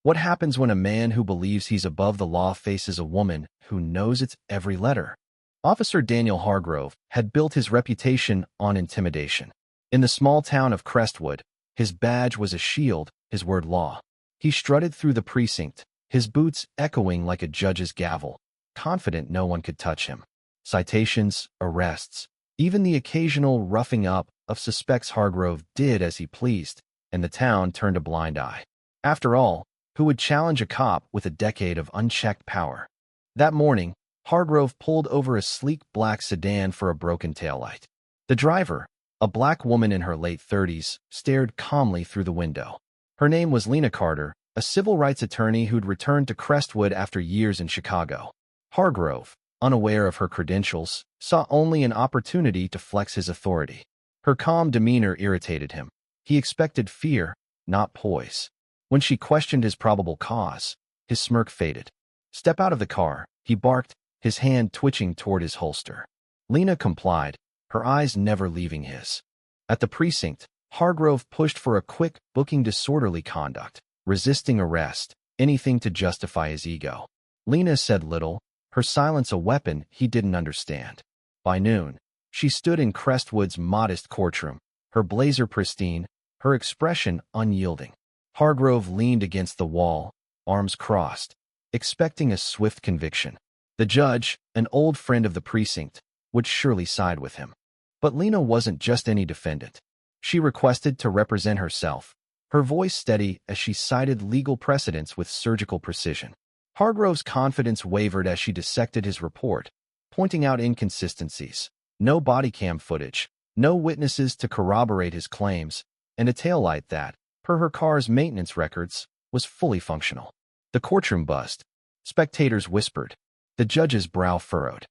What happens when a man who believes he's above the law faces a woman who knows its every letter? Officer Daniel Hargrove had built his reputation on intimidation. In the small town of Crestwood, his badge was a shield, his word law. He strutted through the precinct, his boots echoing like a judge's gavel, confident no one could touch him. Citations, arrests, even the occasional roughing up of suspects Hargrove did as he pleased, and the town turned a blind eye. After all, who would challenge a cop with a decade of unchecked power? That morning, Hargrove pulled over a sleek black sedan for a broken taillight. The driver, a black woman in her late 30s, stared calmly through the window. Her name was Lena Carter, a civil rights attorney who'd returned to Crestwood after years in Chicago. Hargrove, unaware of her credentials, saw only an opportunity to flex his authority. Her calm demeanor irritated him. He expected fear, not poise. When she questioned his probable cause, his smirk faded. "Step out of the car," he barked, his hand twitching toward his holster. Lena complied, her eyes never leaving his. At the precinct, Hargrove pushed for a quick booking disorderly conduct, resisting arrest, anything to justify his ego. Lena said little, her silence a weapon he didn't understand. By noon, she stood in Crestwood's modest courtroom, her blazer pristine, her expression unyielding. Hargrove leaned against the wall, arms crossed, expecting a swift conviction. The judge, an old friend of the precinct, would surely side with him. But Lena wasn't just any defendant. She requested to represent herself, her voice steady as she cited legal precedents with surgical precision. Hargrove's confidence wavered as she dissected his report, pointing out inconsistencies. No body cam footage, no witnesses to corroborate his claims, and a taillight that, per her car's maintenance records, was fully functional. The courtroom buzzed. Spectators whispered. The judge's brow furrowed.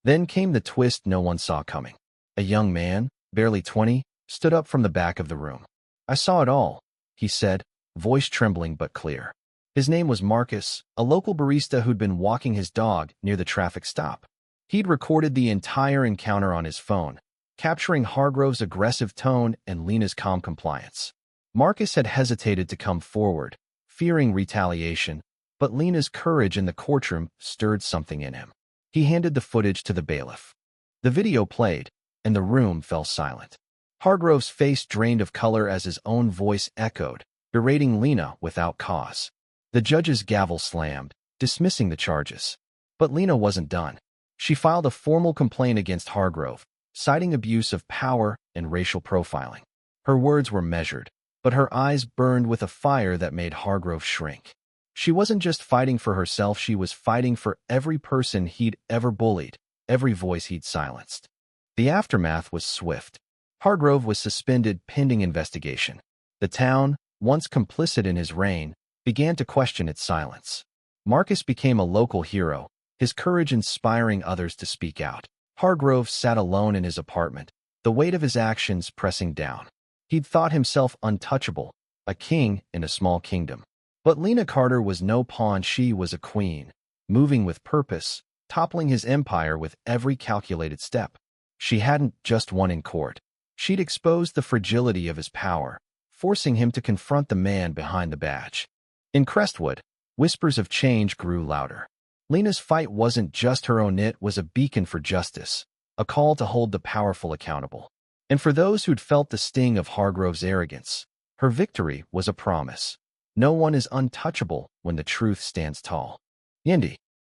Then came the twist no one saw coming. A young man, barely 20, stood up from the back of the room. "I saw it all," he said, voice trembling but clear. His name was Marcus, a local barista who'd been walking his dog near the traffic stop. He'd recorded the entire encounter on his phone, capturing Hargrove's aggressive tone and Lena's calm compliance. Marcus had hesitated to come forward, fearing retaliation, but Lena's courage in the courtroom stirred something in him. He handed the footage to the bailiff. The video played, and the room fell silent. Hargrove's face drained of color as his own voice echoed, berating Lena without cause. The judge's gavel slammed, dismissing the charges. But Lena wasn't done. She filed a formal complaint against Hargrove, citing abuse of power and racial profiling. Her words were measured, but her eyes burned with a fire that made Hargrove shrink. She wasn't just fighting for herself, she was fighting for every person he'd ever bullied, every voice he'd silenced. The aftermath was swift. Hargrove was suspended pending investigation. The town, once complicit in his reign, began to question its silence. Marcus became a local hero, his courage inspiring others to speak out. Hargrove sat alone in his apartment, the weight of his actions pressing down. He'd thought himself untouchable, a king in a small kingdom. But Lena Carter was no pawn, she was a queen, moving with purpose, toppling his empire with every calculated step. She hadn't just won in court. She'd exposed the fragility of his power, forcing him to confront the man behind the badge. In Crestwood, whispers of change grew louder. Lena's fight wasn't just her own, it was a beacon for justice, a call to hold the powerful accountable. And for those who'd felt the sting of Hargrove's arrogance, her victory was a promise. No one is untouchable when the truth stands tall. Yindi.